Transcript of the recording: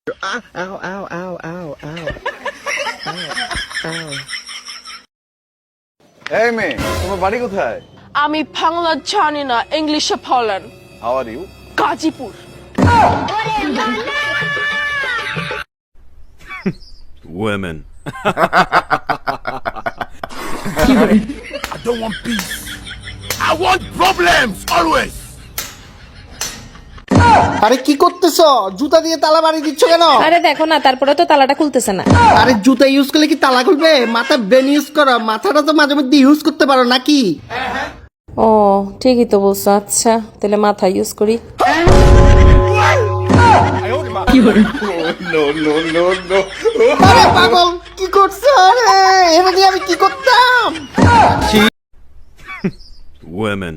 Ow, ow, ow, ow, ow, ow. Ow, ow. এই মেয়ে, তোমার বাড়ি কোথায়? আমি বাংলা জানি না, ইংলিশে বলেন। How are you? Gazipur. Women. I don't want peace. I want problems always. আরে কি করতেছ? জুতা দিয়ে তালা বাড়ি দিচ্ছ কেন? আরে দেখো না, তারপরে তো তালাটা খুলতেছে না। আরে জুতা ইউজ করলে কি তালা খুলবে? মাথা ব্রেন ইউজ করো, মাথাটা তো মাঝে মধ্যে ইউজ করতে পারো নাকি? ও ঠিকই তো বলছো। আচ্ছা তাহলে মাথা ইউজ করি। আরে পাগল কি করছো? আরে এটা দিয়ে আমি কি করতাম? Women.